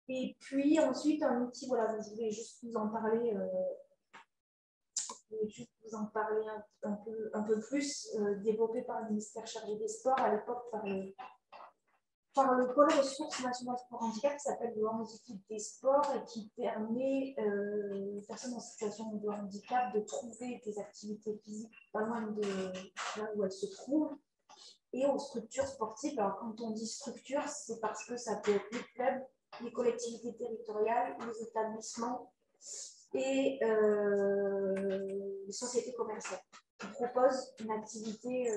Et puis ensuite, un outil, voilà, je voulais juste vous en parler, un peu plus, développé par le ministère chargé des Sports, à l'époque par le pôle ressources national sport handicap qui s'appelle le handicap des sports et qui permet aux personnes en situation de handicap de trouver des activités physiques pas loin de là où elles se trouvent et aux structures sportives. Alors quand on dit structure, c'est parce que ça peut être les clubs, les collectivités territoriales, les établissements et les sociétés commerciales qui proposent une activité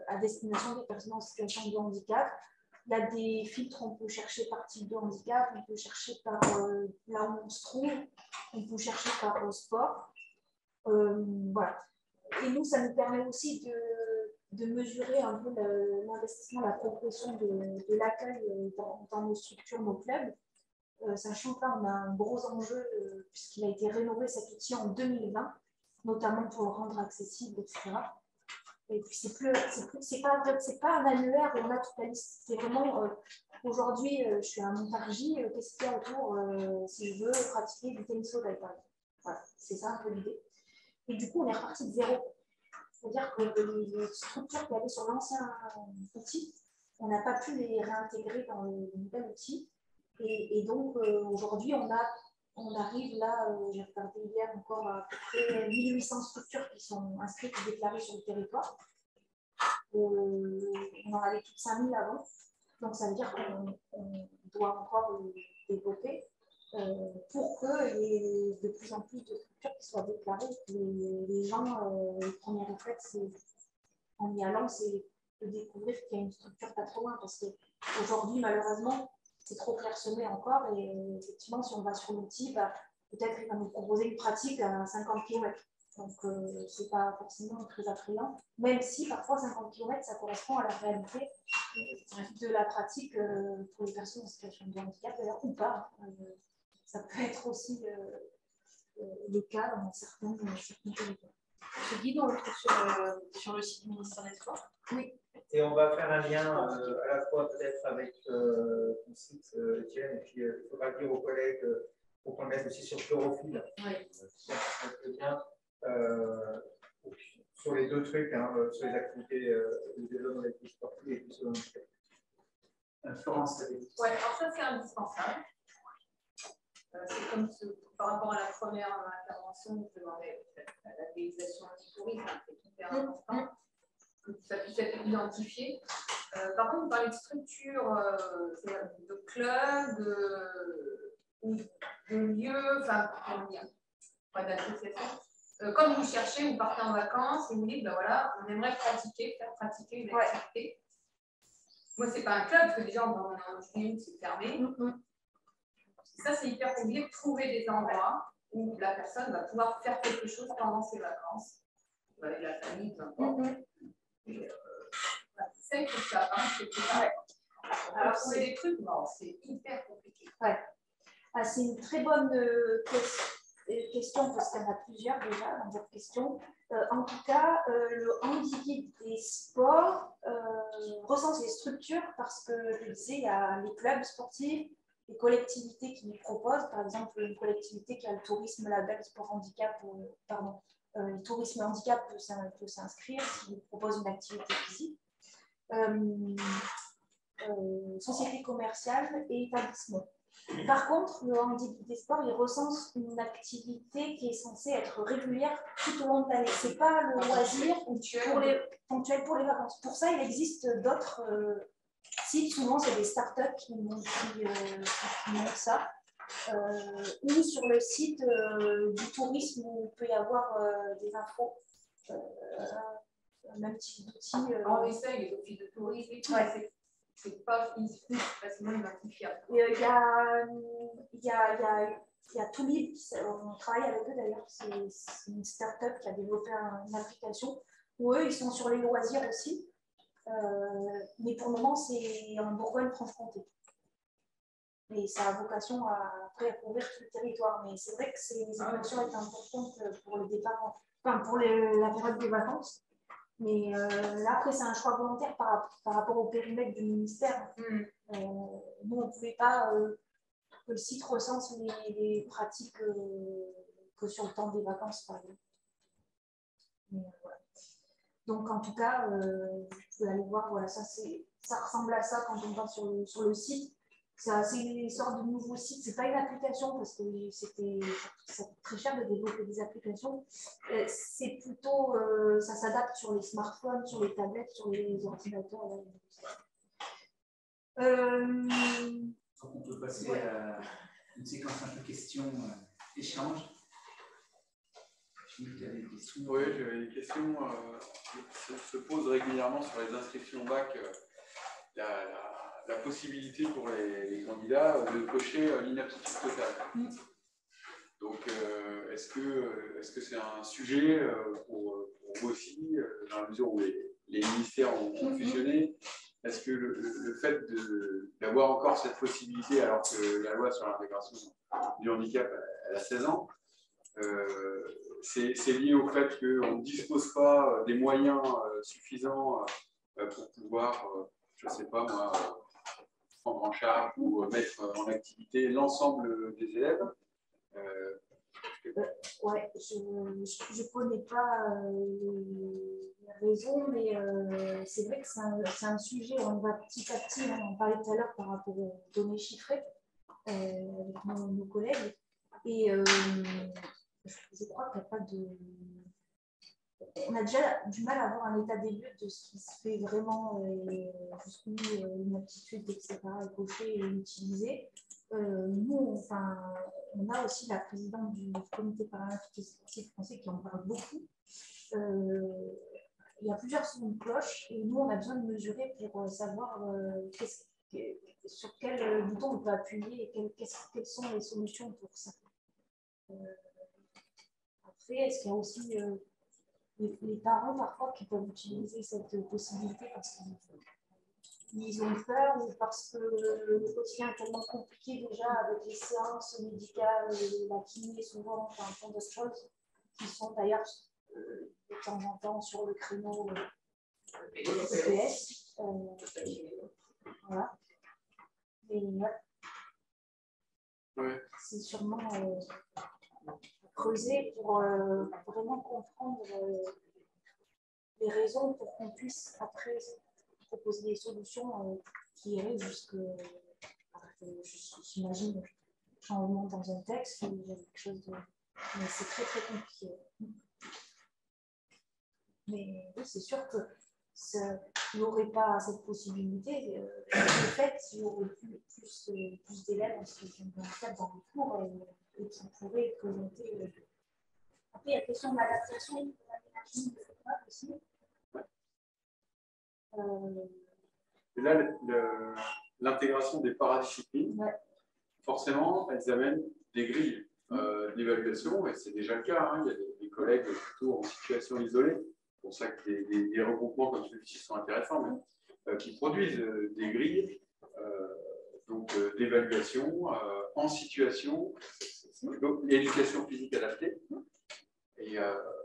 à destination des personnes en situation de handicap. Il y a des filtres, on peut chercher par type de handicap, on peut chercher par là où on se trouve, on peut chercher par sport. Voilà. Et nous, ça nous permet aussi de mesurer un peu l'investissement, la progression de l'accueil dans nos structures, nos clubs. Sachant que là, on a un gros enjeu puisqu'il a été rénové cet outil en 2020, notamment pour le rendre accessible, etc. Et puis, c'est pas un annuaire où on a toute la liste. C'est vraiment, aujourd'hui, je suis à Montargis, qu'est-ce qu'il y a autour si je veux pratiquer du tennis au par exemple. Voilà, c'est ça un peu l'idée. Et du coup, on est reparti de zéro. C'est-à-dire que les structures qui avaient sur l'ancien outil, on n'a pas pu les réintégrer dans le nouvel outil. Et donc, aujourd'hui, on arrive là, j'ai regardé hier encore à peu près 1800 structures qui sont inscrites et déclarées sur le territoire. On en avait plus de 5000 avant. Donc, ça veut dire qu'on doit encore le développer pour qu'il y ait de plus en plus de structures qui soient déclarées. Les gens, le premier réflexe, en y allant, c'est de découvrir qu'il y a une structure pas trop loin. Parce qu'aujourd'hui, malheureusement, c'est trop clairsemé encore. Et effectivement, si on va sur l'outil, bah, peut-être qu'il va nous proposer une pratique à 50 km. Donc, ce n'est pas forcément très attrayant, même si parfois 50 km, ça correspond à la réalité de la pratique pour les personnes en situation de handicap, d'ailleurs, ou pas. Ça peut être aussi le cas dans certains territoires. Ce guide, on le trouve sur le site du ministère des Sports. Oui. Et on va faire un lien à la fois peut-être avec ton site, Étienne, et puis il faudra dire aux collègues pour qu'on le mette aussi sur Chlorophylle. Oui. Ça peut bien. Sur les deux trucs, hein, sur les activités de développement de l'activité sportive et puis sur le handicap. Florence, ça dit. Oui, alors ça c'est indispensable. C'est comme par rapport à la première intervention, je demandais la réalisation du tourisme, c'est hyper important, que ça puisse être identifié. Par contre, vous parlez de structure, de club, de lieu, enfin, comment dire, d'association. Comme vous cherchez, vous partez en vacances et vous dites, ben voilà, on aimerait faire pratiquer une activité. Moi, c'est pas un club, parce que déjà, on est en juillet, c'est fermé. Ça, c'est hyper compliqué de trouver des endroits où la personne va pouvoir faire quelque chose pendant ses vacances, avec la famille, peu importe. C'est que ça, hein, c'est que ça. Alors, trouver des trucs, non, c'est hyper compliqué. Ouais. Ah, c'est une très bonne question, parce qu'il y en a plusieurs déjà dans votre question. En tout cas, le handicap des sports recense les structures parce que, je disais, il y a les clubs sportifs, les collectivités qui les proposent, par exemple une collectivité qui a le tourisme label sport handicap, le tourisme handicap peut s'inscrire s'il propose une activité physique. Société commerciale et établissement. Par contre, le handicap des sports, il recense une activité qui est censée être régulière tout au long de l'année. Ce n'est pas le loisir ponctuel pour les vacances. Pour ça, il existe d'autres sites. Souvent, c'est des startups qui montrent ça. Ou sur le site du tourisme, où il peut y avoir des infos. Même type d'outils. On essaye les offices de tourisme et tout. Ouais. C'est pas facilement identifiable. Il y a Toolib, on travaille avec eux d'ailleurs, c'est une start-up qui a développé une application où eux, ils sont sur les loisirs aussi. Mais pour le moment, c'est en Bourgogne-Franche-Comté. Et ça a vocation après à couvrir tout le territoire. Mais c'est vrai que ces évolutions étaient importantes pour le départ, enfin pour la période des vacances. Mais là, après, c'est un choix volontaire par rapport au périmètre du ministère. Nous, on ne pouvait pas que le site recense les pratiques que sur le temps des vacances, par exemple. Mais, voilà. Donc, en tout cas, vous pouvez aller voir, voilà, ça ressemble à ça quand on va sur le site. C'est une sorte de nouveau site. Ce n'est pas une application parce que ça coûte très cher de développer des applications. C'est plutôt, ça s'adapte sur les smartphones, sur les tablettes, sur les ordinateurs. Donc on peut passer à une séquence un peu questions-échanges. Oui, j'avais des questions qui se posent régulièrement sur les inscriptions au bac. La possibilité pour les candidats de cocher l'inaptitude totale. Donc, est-ce que c'est un sujet pour vous aussi, dans la mesure où les ministères ont fusionné? Est-ce que le fait d'avoir encore cette possibilité, alors que la loi sur l'intégration du handicap, elle a 16 ans, c'est lié au fait qu'on ne dispose pas des moyens suffisants pour pouvoir, je ne sais pas moi, prendre en charge ou mettre en activité l'ensemble des élèves? Ouais, je ne connais pas les raisons, mais c'est vrai que c'est un sujet, on va petit à petit, on en parlait tout à l'heure par rapport aux données chiffrées avec nos collègues, et je crois qu'il n'y a pas de... On a déjà du mal à avoir un état des lieux de ce qui se fait vraiment, jusqu'où une aptitude, etc., est cochée et utilisée. Nous, on a aussi la présidente du comité paralympique sportif français qui en parle beaucoup. Il y a plusieurs sons de cloche et nous, on a besoin de mesurer pour savoir sur quel bouton on peut appuyer et quelles sont les solutions pour ça. Après, est-ce qu'il y a aussi les parents parfois qui peuvent utiliser cette possibilité parce qu'ils ont peur ou parce que le quotidien est tellement compliqué déjà avec les séances médicales, la kiné souvent, enfin plein d'autres choses qui sont d'ailleurs de temps en temps sur le créneau EPS. Voilà. Et ouais. C'est sûrement creuser pour vraiment comprendre les raisons pour qu'on puisse après proposer des solutions qui iraient jusque, j'imagine, changement dans un texte ou quelque chose de... Mais c'est très très compliqué. Mais oui, c'est sûr que il n'y aurait pas cette possibilité. De fait, il y aurait plus d'élèves en situation de handicap dans les cours et qui pourraient présenter. Après, il y a la question de l'adaptation, de l'aménagement aussi. Et là, l'intégration des paradisciplines, forcément, elles amènent des grilles d'évaluation, et c'est déjà le cas. Hein. Il y a des collègues plutôt en situation isolée. C'est pour ça que des regroupements comme celui-ci sont intéressants, mais qui produisent des grilles d'évaluation en situation, l'éducation physique adaptée. Et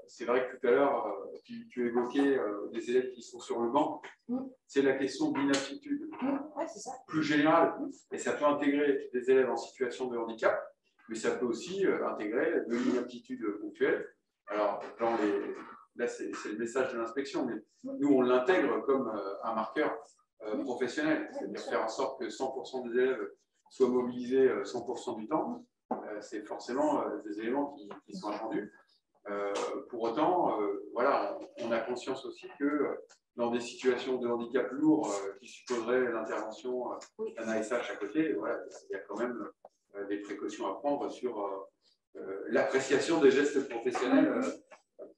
c'est vrai que tout à l'heure, tu évoquais des élèves qui sont sur le banc. C'est la question d'inaptitude plus générale. Et ça peut intégrer des élèves en situation de handicap, mais ça peut aussi intégrer de l'inaptitude ponctuelle. Alors, là, c'est le message de l'inspection, mais nous, on l'intègre comme un marqueur professionnel, c'est-à-dire faire en sorte que 100% des élèves soient mobilisés 100% du temps. C'est forcément des éléments qui sont attendus. Pour autant, voilà, on a conscience aussi que dans des situations de handicap lourd qui supposeraient l'intervention d'un ASH à côté, voilà, il y a quand même des précautions à prendre sur l'appréciation des gestes professionnels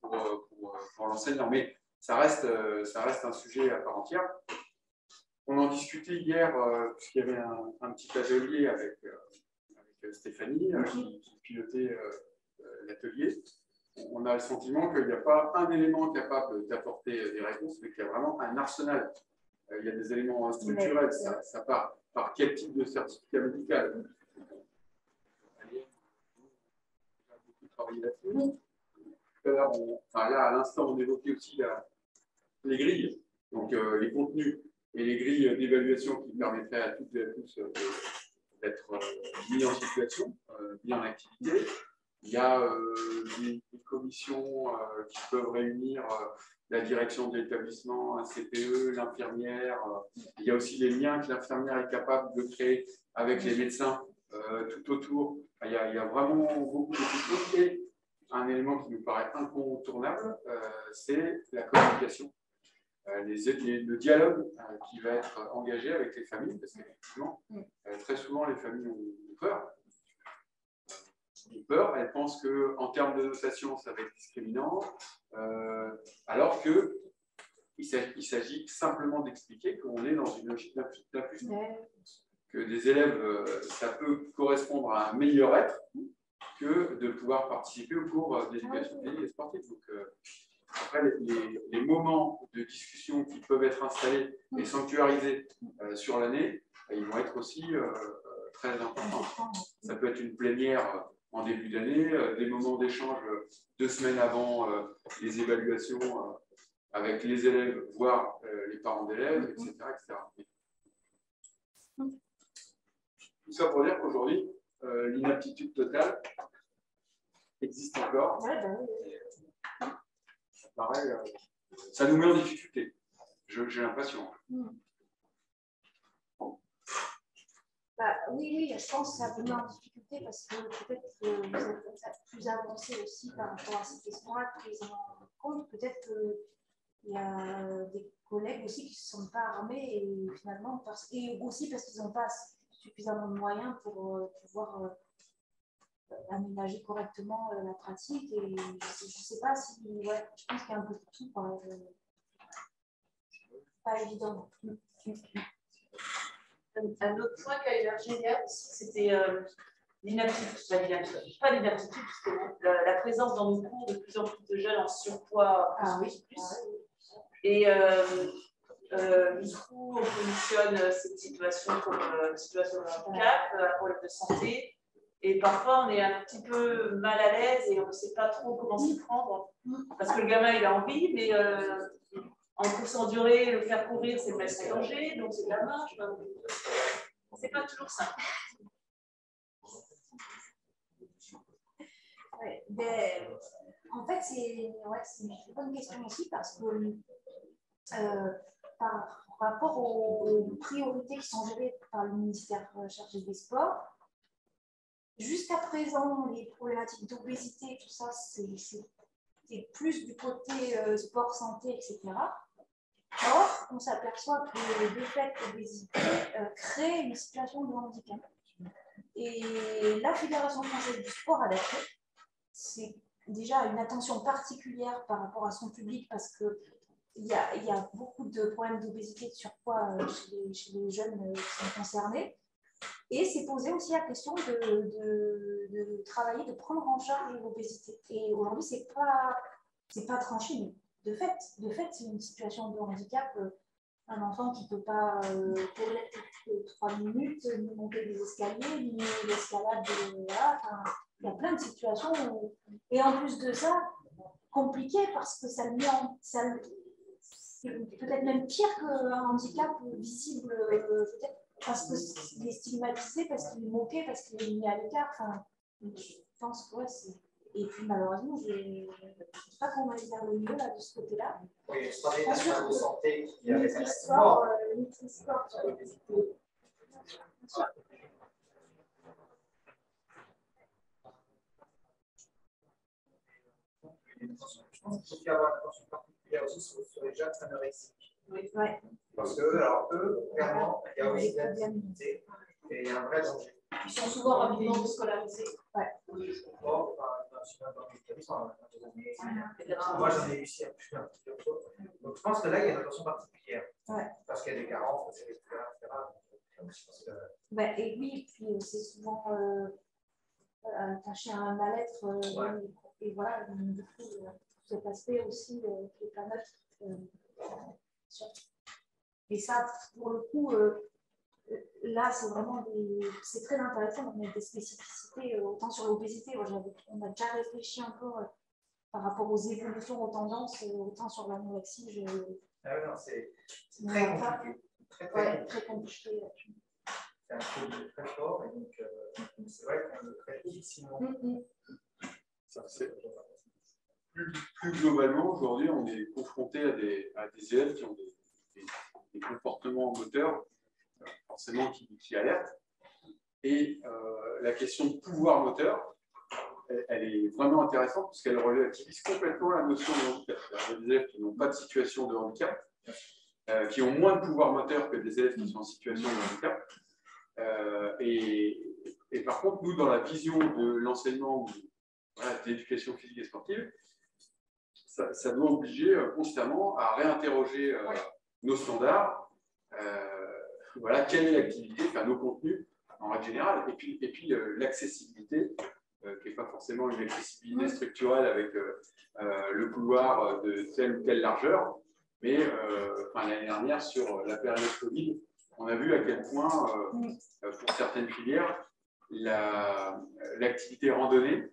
pour l'enseignant. Mais ça reste un sujet à part entière. On en discutait hier, puisqu'il y avait un petit atelier avec Stéphanie qui pilotait l'atelier. On a le sentiment qu'il n'y a pas un élément capable d'apporter des réponses, mais qu'il y a vraiment un arsenal. Il y a des éléments structurels. Ça part par quel type de certificat médical? On a beaucoup travaillé là-dessus. Là, à l'instant, on évoquait aussi les grilles, donc les contenus et les grilles d'évaluation qui permettraient à toutes et à tous d'être mis en situation, mis en activité. Il y a des commissions qui peuvent réunir la direction de l'établissement, un CPE, l'infirmière. Il y a aussi les liens que l'infirmière est capable de créer avec les médecins tout autour. Il y a vraiment beaucoup de choses. Et un élément qui nous paraît incontournable, c'est la communication. Le dialogue qui va être engagé avec les familles, parce qu'effectivement, très souvent, les familles ont peur. Elles pensent qu'en termes de notation, ça va être discriminant, alors qu'il s'agit simplement d'expliquer qu'on est dans une logique d'inclusion. Que des élèves, ça peut correspondre à un meilleur être que de pouvoir participer au cours d'éducation physique et sportive. Donc, après, les moments de discussion qui peuvent être installés et sanctuarisés sur l'année, ils vont être aussi très importants. Ça peut être une plénière en début d'année, des moments d'échange 2 semaines avant les évaluations avec les élèves, voire les parents d'élèves, etc., etc. Tout ça pour dire qu'aujourd'hui, l'inaptitude totale existe encore. Pareil, ça nous met en difficulté, j'ai l'impression. Oui, je pense que ça vous met en difficulté parce que peut-être que vous êtes plus avancé aussi par rapport à ces questions-là, prise en compte. Peut-être qu'il y a des collègues aussi qui ne se sentent pas armés et finalement, et aussi parce qu'ils n'ont pas suffisamment de moyens pour pouvoir aménager correctement la pratique. Et je ne sais pas si, je pense qu'il y a un peu de tout. Pas évident. Un autre point qu'a émergé hier, c'était l'inaptitude, pas l'inaptitude, justement, la présence dans nos cours de plus en plus de jeunes en surpoids. Et du coup, on positionne cette situation comme situation de handicap, un problème de santé. Et parfois, on est un petit peu mal à l'aise et on ne sait pas trop comment s'y prendre. Parce que le gamin, il a envie, mais en course en durée, le faire courir, c'est presque en danger, donc c'est de la marche. C'est pas toujours simple. En fait, c'est une bonne question aussi parce que par rapport aux priorités qui sont gérées par le ministère chargé des sports, jusqu'à présent, les problématiques d'obésité, tout ça, c'est plus du côté sport, santé, etc. Or, on s'aperçoit que le défaite d'obésité crée une situation de handicap. Et la Fédération française du sport adapté, c'est déjà une attention particulière par rapport à son public parce qu'il y a beaucoup de problèmes d'obésité, de surpoids chez les jeunes qui sont concernés. Et c'est posé aussi la question de travailler, de prendre en charge l'obésité. Et aujourd'hui, c'est pas tranché, mais de fait, c'est une situation de handicap. Un enfant qui ne peut pas courir 3 minutes, ni monter des escaliers, ni l'escalade. Il y a plein de situations. Et en plus de ça, compliqué parce que ça le met c'est peut-être même pire qu'un handicap visible, peut-être parce qu'il est stigmatisé, parce qu'il est moqué, parce qu'il est mis à l'écart. Enfin, je pense que c'est. Et puis malheureusement, je ne sais pas comment aller vers le mieux là, de ce côté-là. Oui, je crois que de santé qui a Nutri-sport sur l'obésité. Je pense qu'il faut y avoir une attention particulière aussi sur les jeunes anorexiques. Oui. Parce que, alors, eux, clairement, il y a aussi la visibilité et il y a un vrai danger. Ils sont souvent rapidement scolarisés. Bon, moi, j'en ai eu ici un petit peu. Donc, je pense que là, il y a une attention particulière. Parce qu'il y a des carences, etc. Et oui, puis c'est souvent attaché à un mal-être. Et voilà, du coup, cet aspect aussi qui n'est pas neutre. Et ça, pour le coup, là, c'est vraiment c'est très intéressant. On a des spécificités, autant sur l'obésité. On a déjà réfléchi un peu par rapport aux évolutions, aux tendances, autant sur l'anorexie. C'est très compliqué. Très compliqué. C'est un produit très fort et donc c'est vrai qu'on le traite difficilement. Plus globalement, aujourd'hui, on est confronté à des élèves qui ont des comportements moteurs, forcément qui alertent. Et la question de pouvoir moteur, elle est vraiment intéressante parce qu'elle relativise complètement la notion de handicap. Il y a des élèves qui n'ont pas de situation de handicap, qui ont moins de pouvoir moteur que des élèves qui sont en situation de handicap. Et par contre, nous, dans la vision de l'enseignement de l'éducation physique et sportive, ça doit obliger constamment à réinterroger nos standards, quelle est l'activité, nos contenus en règle générale, et puis l'accessibilité, qui n'est pas forcément une accessibilité structurelle avec le couloir de telle ou telle largeur, mais l'année dernière, sur la période Covid, on a vu à quel point, pour certaines filières, l'activité randonnée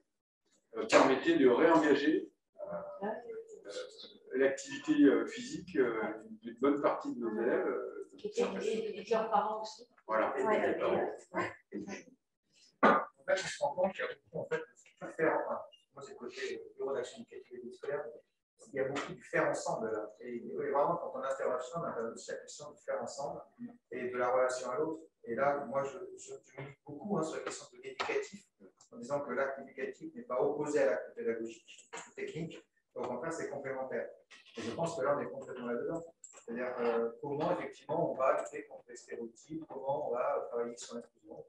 permettait de réengager l'activité physique d'une bonne partie de nos élèves. Et de leurs parents aussi. Voilà. En fait, on se rend compte qu'il y a beaucoup de faire. Moi, c'est le côté bureau d'action éducative et scolaire. Il y a beaucoup de faire ensemble là. Et vraiment, quand on interroge ça, on a aussi la question de faire ensemble et de la relation à l'autre. Et là, moi, je milite beaucoup sur la question de l'éducatif, en disant que l'acte éducatif n'est pas opposé à l'acte pédagogique ou technique. Au contraire, c'est complémentaire. Et je pense que là, on est complètement là-dedans. C'est-à-dire comment, effectivement, on va lutter contre les stéréotypes, comment on va travailler sur l'inclusion,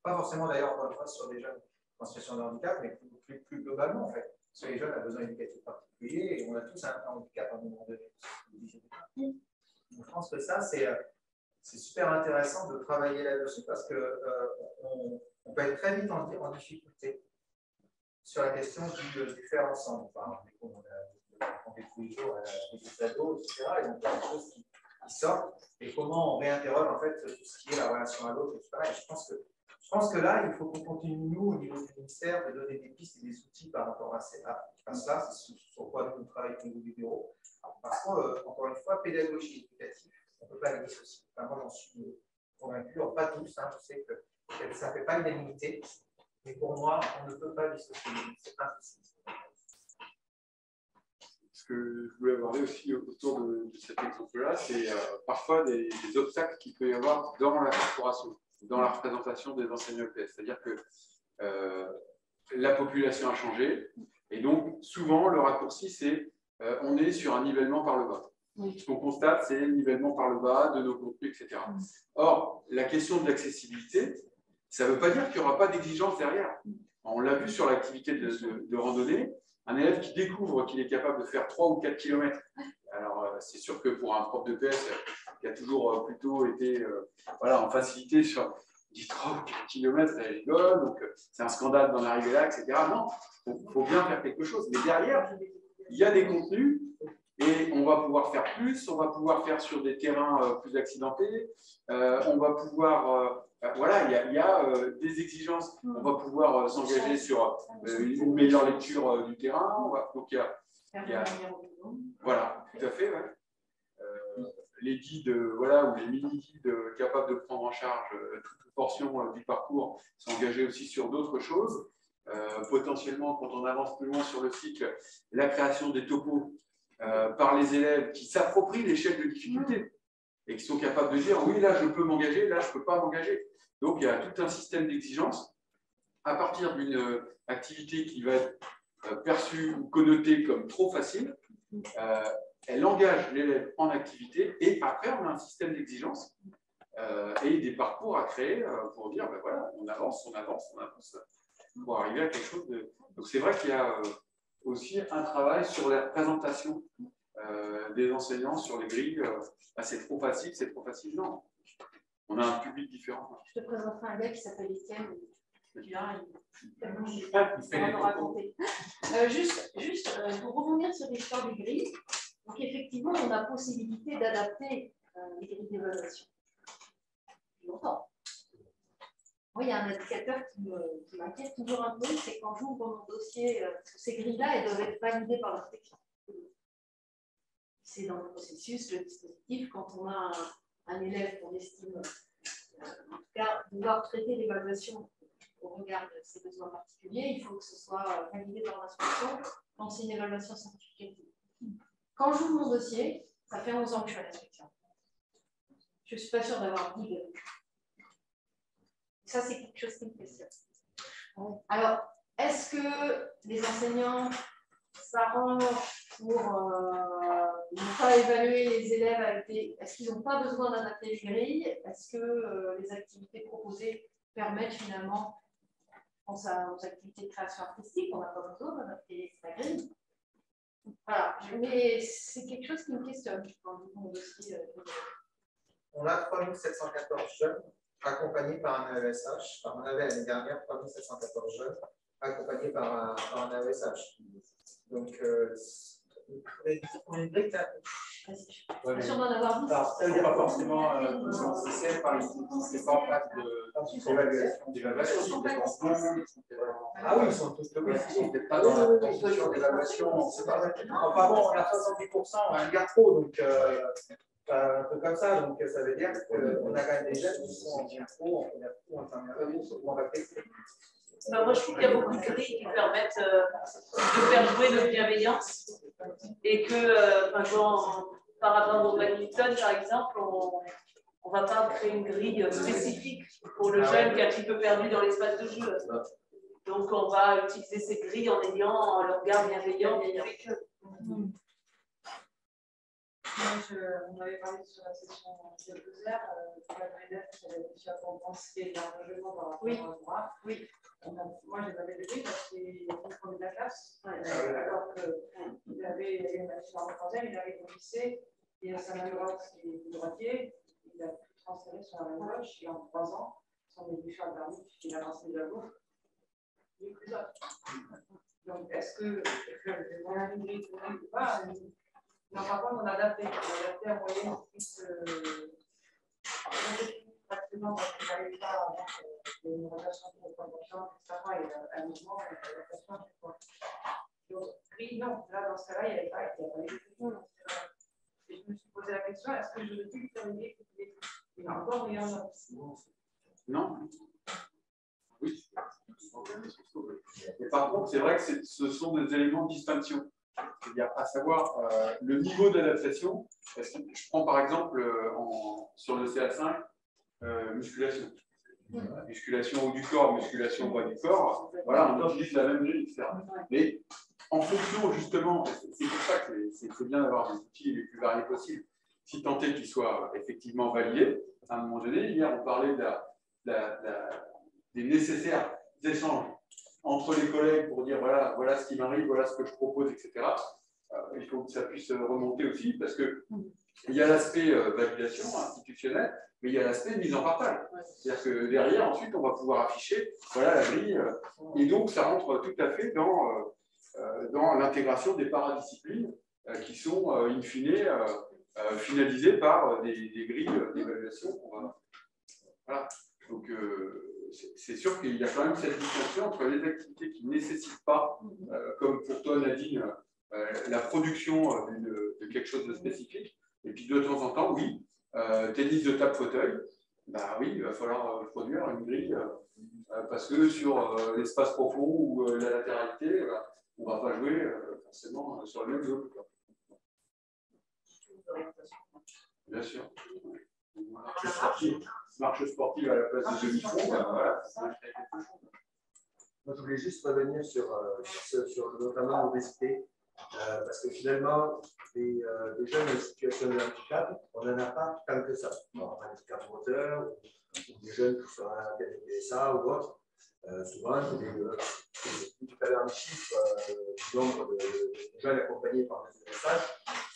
pas forcément d'ailleurs, encore une fois, sur des jeunes en situation de handicap, mais plus globalement, en fait. Parce que les jeunes ont besoin éducatifs particuliers et on a tous un handicap à un moment donné. Donc, je pense que ça, c'est super intéressant de travailler là-dessus parce qu'on peut être très vite en difficulté sur la question du faire ensemble. Enfin, on fait tous les jours des ados, etc. Et donc, il y a des choses qui sortent. Et comment on réinterroge en fait tout ce qui est la relation à l'autre, etc. Et je pense que là, il faut qu'on continue, nous, au niveau du ministère, de donner des pistes et des outils par rapport à cela. C'est sur quoi nous travaillons au niveau du bureau. Parce qu'encore une fois, pédagogie et éducative, on ne peut pas les dissocier. Enfin, moi, j'en suis convaincu, pas tous, je sais que ça ne fait pas l'unanimité. Mais pour moi, on ne peut pas dissocier. C'est pas possible. Ce que je voulais aborder aussi autour de cet exemple-là, c'est parfois des obstacles qu'il peut y avoir dans la corporation, dans la représentation des enseignants EPS. C'est-à-dire que la population a changé, et donc souvent le raccourci, c'est on est sur un nivellement par le bas. Ce qu'on constate, c'est le nivellement par le bas de nos contenus, etc. Or, la question de l'accessibilité, ça ne veut pas dire qu'il n'y aura pas d'exigence derrière. On l'a vu sur l'activité de randonnée. Un élève qui découvre qu'il est capable de faire 3 ou 4 km, alors c'est sûr que pour un prof de PS qui a toujours plutôt été en facilité sur 3 ou 4 km, ça rigole, donc c'est un scandale d'en arriver là, etc. Non, il faut bien faire quelque chose. Mais derrière, il y a des contenus et on va pouvoir faire plus, on va pouvoir faire sur des terrains plus accidentés, on va pouvoir... il y a des exigences. On va pouvoir s'engager sur une meilleure lecture du terrain. Donc, il y a voilà, tout à fait. Ouais. Les guides, ou les mini-guides capables de prendre en charge toute portion du parcours, s'engager aussi sur d'autres choses. Potentiellement, quand on avance plus loin sur le cycle, la création des topos par les élèves qui s'approprient l'échelle de difficulté et qui sont capables de dire oui, là je peux m'engager, là je ne peux pas m'engager. Donc il y a tout un système d'exigence à partir d'une activité qui va être perçue ou connotée comme trop facile. Elle engage l'élève en activité et après on a un système d'exigence et des parcours à créer pour dire on avance pour arriver à quelque chose de. Donc c'est vrai qu'il y a aussi un travail sur la présentation des enseignants sur les grilles. C'est trop facile, non. On a un public différent. Je te présenterai un gars qui s'appelle Étienne. Il va nous raconter. Juste pour revenir sur l'histoire des grilles, donc effectivement, on a possibilité d'adapter les grilles d'évaluation. Longtemps. Moi, il y a un indicateur qui m'inquiète toujours un peu, c'est quand j'ouvre mon dossier, parce que ces grilles-là, elles doivent être validées par l'inspection. c'est dans le processus, le dispositif, quand on a un élève qu'on estime, en tout cas, devoir traiter l'évaluation au regard de ses besoins particuliers, il faut que ce soit validé par l'inspection quand c'est une évaluation certificative. Quand j'ouvre mon dossier, ça fait 11 ans que je suis à l'inspection. Je ne suis pas sûre d'avoir dit de... Ça, c'est quelque chose qui me questionne. Alors, est-ce que les enseignants s'arrangent pour ne pas évaluer les élèves avec des... Est-ce qu'ils n'ont pas besoin d'adapter les grilles? Est-ce que les activités proposées permettent finalement, je pense aux activités de création artistique, on n'a pas besoin d'adapter la grille? Voilà, mais c'est quelque chose qui me questionne dans mon dossier. On a 3714 jeunes accompagnés par un AESH. Enfin, on avait l'année dernière 3714 jeunes accompagnés par un AESH. Donc, on est une grille. Ouais, mais... sûrement d'avoir dit. Alors, ça veut dire pas forcément c'est pas en phase d'évaluation. Ah oui, ils sont tous le ils n'étaient pas dans la position d'évaluation. C'est pas vrai. Enfin bon, on a 70%, un gars trop, donc un peu comme ça. Donc ça veut dire qu'on a quand même des jeunes qui sont en bien trop, on a tout en termes de on va tester. Ben, moi, je trouve qu'il y a beaucoup de grilles qui permettent de faire jouer notre bienveillance et que, par rapport au badminton, par exemple, on ne va pas créer une grille spécifique pour le jeune qui est un petit peu perdu dans l'espace de jeu. Donc, on va utiliser ces grilles en ayant le regard bienveillant avec eux. On avait parlé sur la session de 2 heures, l'élève qui avait réussi à compenser l'engagement par rapport à moi. Oui. Moi, je l'avais vu parce qu'il contrôlait de la classe. Alors qu'il avait une machine en troisième, il avait au lycée, et sa main droite, qui est droitier, il a pu transférer sur la main gauche, et en 3 ans, son éducation a permis, puisqu'il a lancé de la bouffe, il est plus apte. Donc, est-ce que on a une grille ou pas? Non, par contre, on a adapté à moyenne plus pratiquement parce qu'il n'arrive pas à avoir une relation de promotion, etc. Et un mouvement, une adaptation à chaque fois. Donc, oui, non, là, dans ce cas-là, il n'y avait pas eu. Et je me suis posé la question, est-ce que je veux plus terminer il y a encore rien là? Non. Oui. Mais par contre, c'est vrai que ce sont des éléments de distinction. C'est-à-dire à savoir le niveau d'adaptation. Je prends par exemple sur le CA5, musculation. Musculation haut du corps, musculation bas du corps. Voilà, on utilise la même grille, etc. Mais en fonction, justement, c'est pour ça que c'est bien d'avoir des outils les plus variés possibles. Si tant est qu'ils soient effectivement validés, à un moment donné, hier on parlait des nécessaires échanges entre les collègues pour dire voilà ce qui m'arrive, voilà ce que je propose, etc. Il faut que ça puisse remonter aussi parce qu'il y a l'aspect validation institutionnelle, mais il y a l'aspect mise en partage. C'est-à-dire que derrière, ensuite, on va pouvoir afficher voilà la grille. Et donc, ça rentre tout à fait dans l'intégration des paradisciplines qui sont, in fine, finalisées par des grilles d'évaluation. Voilà. Donc, c'est sûr qu'il y a quand même cette distinction entre les activités qui ne nécessitent pas, comme pour toi Nadine, la production de quelque chose de spécifique, et puis de temps en temps, oui, tennis de table fauteuil, bah oui, il va falloir produire une grille, parce que sur l'espace profond ou la latéralité, on ne va pas jouer forcément sur le même jeu. Bien sûr. Marche sportive à la place de demi-fond, voilà. Moi, je voulais juste revenir sur notamment l'obésité, parce que finalement, les jeunes en situation de handicap, on n'en a pas tant que ça. Un handicap moteur, ou des jeunes qui sont à la PSA ou autre, souvent, tout à l'heure, les chiffres du nombre de jeunes accompagnés par des messages,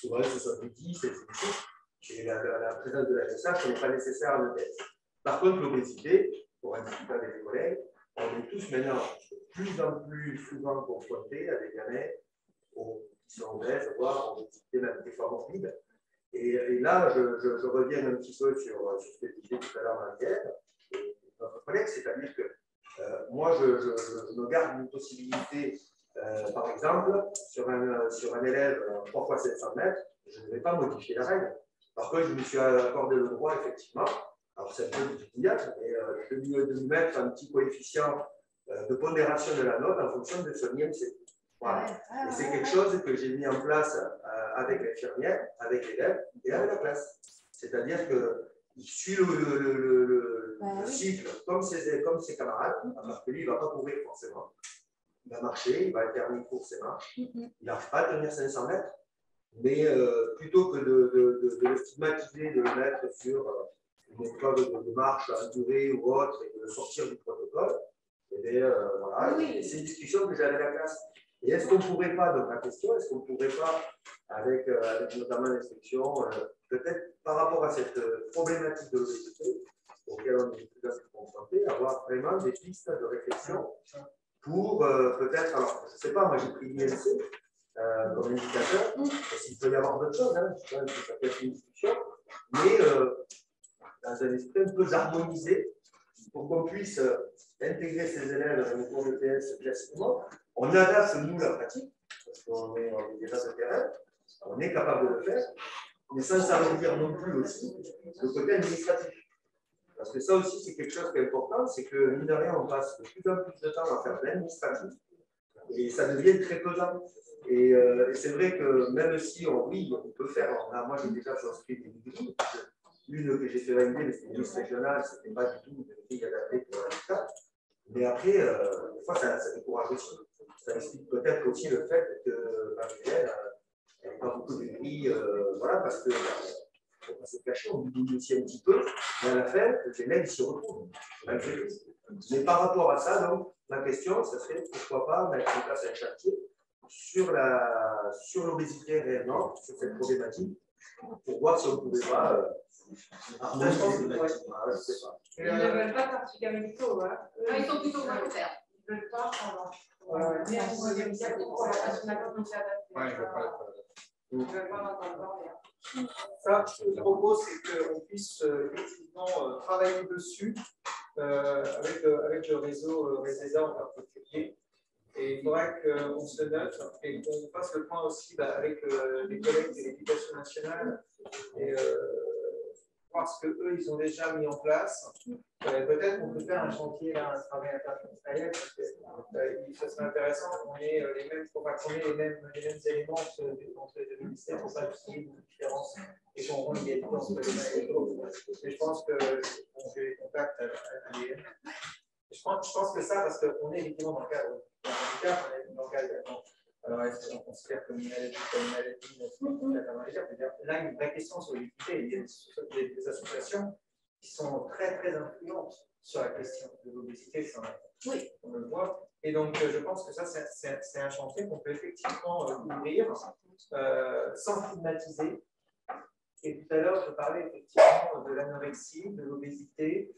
souvent ce sont des 10 et des 10. Et la présence de la message n'est pas nécessaire à le test. Par contre, l'obésité, pour en discuter avec les collègues, on est tous maintenant de plus en plus souvent confrontés à des gamins qui sont obèses, voire obésité, même des fois morbide. Et là, je reviens un petit peu sur ce que disait tout à l'heure Marie-Ève et notre collègue, c'est-à-dire que moi, je me garde une possibilité, par exemple, sur un élève 3 x 700 mètres, je ne vais pas modifier la règle. Par contre, je me suis accordé le droit, effectivement, alors c'est un peu du bouillage, mais de lui mettre un petit coefficient de pondération de la note en fonction de son IMC. Voilà. Et c'est quelque chose que j'ai mis en place avec l'infirmière, avec l'élève et avec la classe. C'est-à-dire qu'il suit le cycle comme ses camarades, alors que lui, il ne va pas courir forcément. Il va marcher, il va alterner course et marche. Il n'arrive pas à tenir 500 mètres. Mais plutôt que de le stigmatiser, de le mettre sur une épreuve de marche à durée ou autre et de le sortir du protocole, et bien, voilà, c'est une discussion que j'ai avec la classe. Et est-ce qu'on ne pourrait pas, donc la question, est-ce qu'on ne pourrait pas, avec notamment l'inspection, peut-être par rapport à cette problématique de l'obésité, auquel on est de plus en plus confronté, avoir vraiment des pistes de réflexion pour peut-être, alors je ne sais pas, moi j'ai pris l'IMC comme indicateur, il peut y avoir d'autres choses, hein, ça peut être une discussion, mais dans un esprit un peu harmonisé, pour qu'on puisse intégrer ces élèves dans le cours de PS classiquement. On adapte, nous, la pratique, parce qu'on est déjà sur le terrain, on est capable de le faire, mais sans s'alourdir non plus aussi le côté administratif. Parce que ça aussi, c'est quelque chose qui est important, c'est que, mine de rien, on passe de plus en plus de temps à faire de l'administratif, et ça devient très pesant. Et c'est vrai que même si, oui, on peut faire, moi j'ai déjà souscrit des grilles, une que j'ai fait valider, mais c'était une liste régionale, ce n'était pas du tout une grille adaptée pour l'habitat. Mais après, des fois, ça décourage aussi. Ça explique peut-être aussi le fait que Marie-Hélène n'a pas beaucoup de grilles, voilà, parce que faut pas se cacher, on lui aussi un petit peu, mais à la fin, les mecs s'y retrouvent, malgré tout. Mais par rapport à ça, donc, ma question, ça serait pourquoi pas mettre en place un chantier sur l'obésité réellement, sur cette problématique, pour voir si on ne pouvait pas harmoniser les actions. Je sais pas. Ils ne veulent pas certificat médicaux. Hein. Non, ils sont plutôt volontaires. Ils ne veulent pas pendant. Mais on va dire qu'il y a pour la nationale qui s'est adaptée. Ouais, je ne veux pas Ils ne veulent pas l'entendre parler. Ça, ce que je propose, c'est qu'on puisse effectivement travailler dessus avec le réseau RESESA en particulier. Et il faudrait qu'on se note et qu'on fasse le point aussi avec les collègues de l'éducation nationale et voir ce qu'eux, ils ont déjà mis en place. Peut-être qu'on peut faire un chantier, là, un travail interministériel, parce que ça serait intéressant qu'on ait les mêmes éléments entre les deux ministères pour pas qu'il y ait une différence et qu'on rende les dépenses entre les uns et les autres. Et je pense qu'on fait les contacts à l'IM. Je pense que ça, parce qu'on est évidemment dans le cadre d'un handicap, on est dans le cadre. Alors, est-ce qu'on considère comme une maladie, là, une vraie question sur l'équité. Il y a des associations qui sont très, très influentes sur la question de l'obésité, on le voit. Et donc, je pense que ça, c'est un chantier qu'on peut effectivement ouvrir sans stigmatiser. Et tout à l'heure, je parlais effectivement de l'anorexie, de l'obésité.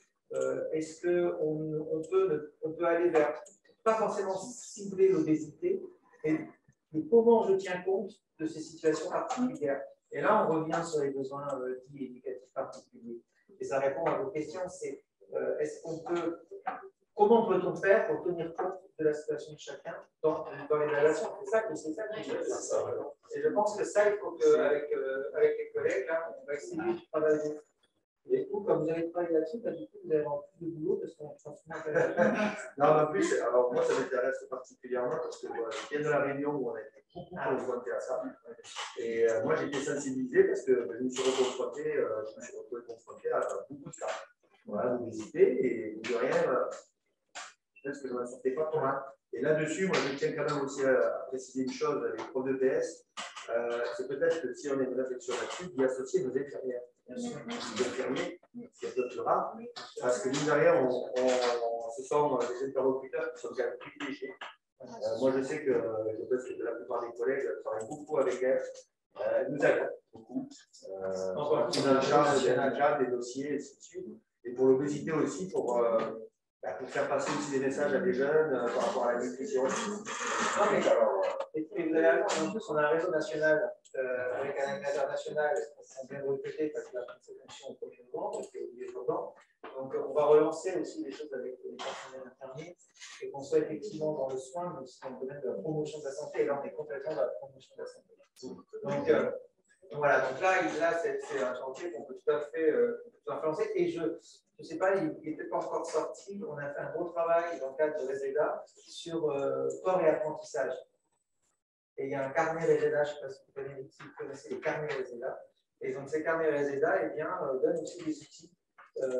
Est-ce qu'on peut aller vers, pas forcément cibler l'obésité, mais comment je tiens compte de ces situations particulières? Et là, on revient sur les besoins dits éducatifs particuliers. Et ça répond à vos questions, c'est comment peut-on faire pour tenir compte de la situation de chacun dans l'évaluation? C'est ça que je veux dire. Et je pense que ça, il faut qu'avec les collègues, là, on va essayer de travailler. Et vous, comme vous avez travaillé là-dessus, du coup, vous avez plus de boulot parce qu'on non, mais en plus, alors moi, ça m'intéresse particulièrement parce que je viens de la Réunion où on a été beaucoup confronté à ça. Et moi, j'ai été sensibilisé parce que je me suis retrouvé confronté à beaucoup de cas. Voilà, d'obésité et de rien, peut-être que je ne m'en sortais pas trop mal. Et là-dessus, moi, je tiens quand même aussi à préciser une chose avec les profs de PS. C'est peut-être que si on a une réflexion là-dessus, d'y associer nos infirmières. Bien sûr, les infirmiers, c'est un peu plus rare, parce que mine de rien, ce sont des interlocuteurs qui sont quand même privilégiés. Moi, je sais que la plupart des collègues travaillent beaucoup avec elles. Nous aident beaucoup. On a charge des dossiers, et ainsi de suite. Et pour l'obésité aussi, pour faire passer aussi des messages à des jeunes par rapport à la nutrition. Et vous allez en plus, on a un réseau national avec un international qu'on vient de recruter parce que la présélection au 1er novembre, qui est obligé dedans. Donc, on va relancer aussi des choses avec les personnels infirmiers et qu'on soit effectivement dans le soin, mais aussi dans le domaine de la promotion de la santé. Et là, on est complètement dans la promotion de la santé. Donc, voilà, donc là c'est un chantier qu'on peut tout à fait lancer. Et je ne sais pas, il n'était pas encore sorti. On a fait un gros travail dans le cadre de Reseda sur corps et apprentissage. Et il y a un carnet Reseda, je ne sais pas si vous connaissez les carnets Reseda. Et donc ces carnets Reseda donnent aussi des outils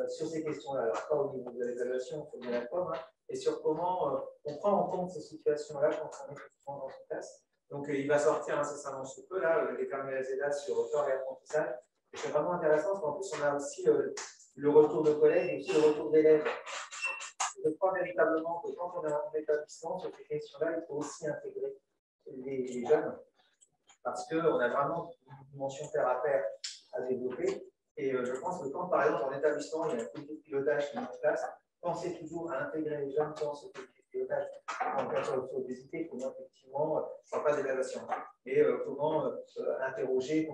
sur ces questions-là. Alors pas au niveau de l'évaluation, il faut bien d'accord, hein, et sur comment on prend en compte ces situations-là quand on est effectivement dans une classe. Donc il va sortir incessamment sous peu, là, les carnets Reseda sur corps et apprentissage. Et c'est vraiment intéressant parce qu'en plus on a aussi le retour de collègues et aussi le retour d'élèves. Je crois véritablement que quand on est en établissement, sur ces questions-là, il faut aussi intégrer les jeunes, parce qu'on a vraiment une dimension terre à terre à développer. Et je pense que quand, par exemple, en établissement, il y a un comité de pilotage qui est en place, pensez toujours à intégrer les jeunes dans ce comité de pilotage. En cas de l'obésité, comment effectivement, ce ne sera pas d'évaluation, mais comment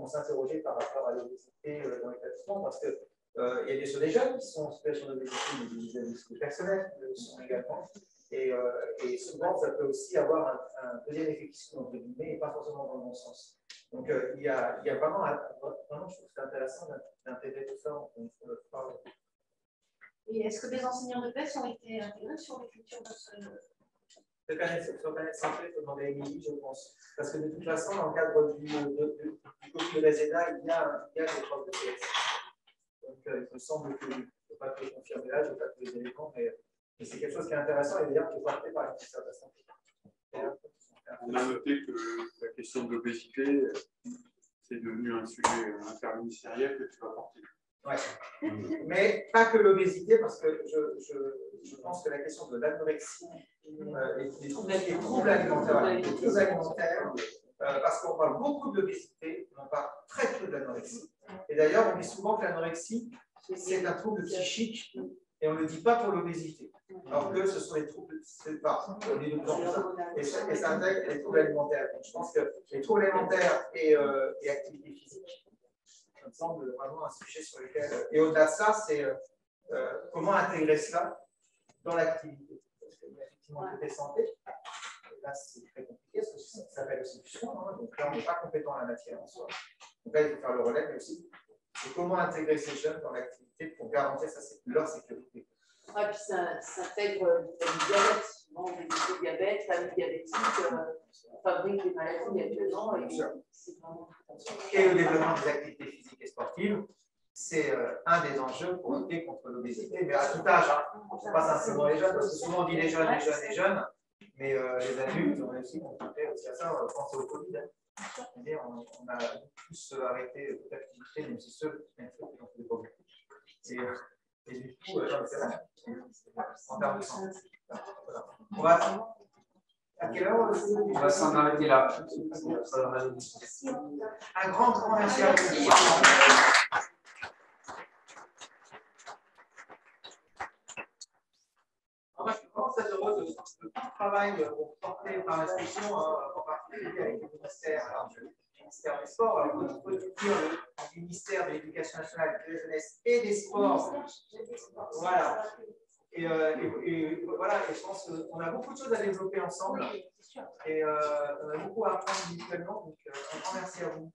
s'interroger par rapport à l'obésité dans l'établissement, parce que il y a bien sûr des jeunes qui sont en situation d'obésité, mais des personnels le sont également. Et souvent, ça peut aussi avoir un deuxième effet qui se entre guillemets, et pas forcément dans le bon sens. Donc, il y a vraiment, je trouve que c'est intéressant d'intégrer tout ça. Et est-ce que des enseignants de PES ont été intégrés sur l'écriture de ce... Sur Planète Santé, il faut demander à Émilie, je pense. Parce que de toute façon, dans le cadre du copie de Reseda, il y a des profs de PS. Donc, il me semble que, je ne peux pas te le confirmer là, je n'ai pas tous les éléments, mais c'est quelque chose qui est intéressant et d'ailleurs qui est porté par le ministère de la Santé. On a noté que la question de l'obésité, c'est devenu un sujet interministériel que tu vas porter. Ouais. Mais pas que l'obésité, parce que je pense que la question de l'anorexie et des troubles alimentaires, parce qu'on parle beaucoup de l'obésité, on parle très peu de l'anorexie. Et d'ailleurs, on dit souvent que l'anorexie, c'est un trouble psychique, et on ne le dit pas pour l'obésité. Alors que ce sont les troubles, c'est pas, on dit de ça. Et ça intègre les troubles alimentaires. Donc, je pense que les troubles alimentaires et activité physique, ça me semble vraiment un sujet sur lequel. Et au-delà de ça, c'est comment intégrer cela dans l'activité. Parce qu'il y a effectivement le côté santé. Et là, c'est très compliqué, parce que ça s'appelle aussi du soin. Hein, donc là, on n'est pas compétent en la matière en soi. Donc là, il faut faire le relais, mais aussi, c'est comment intégrer ces jeunes dans l'activité pour garantir leur sécurité. Ouais, puis ça intègre le diabète. Souvent, on fait du diabète, famille diabétique, on fabrique des maladies actuellement. Et le développement des activités physiques et sportives, c'est un des enjeux pour lutter contre l'obésité, mais à tout âge. Hein. Ce n'est pas simplement les jeunes, parce que souvent on dit les jeunes, mais les adultes, on a aussi confronté aussi à ça, pensez au Covid. Hein. On a tous arrêté toute activité, même si ceux qui ont fait des problèmes. Et du coup, c'est vrai, en termes de santé. Voilà. On va. À quelle heure on va s'en arrêter là. Un grand merci à vous. Moi, je suis vraiment très heureux de tout le travail porté par l'inspection, en particulier avec le ministère des Sports. Alors, on peut dire le ministère de l'Éducation nationale, de la jeunesse et des sports. Voilà. Et voilà, et je pense qu'on a beaucoup de choses à développer ensemble. Et on a beaucoup à apprendre mutuellement. Donc, un grand merci à vous.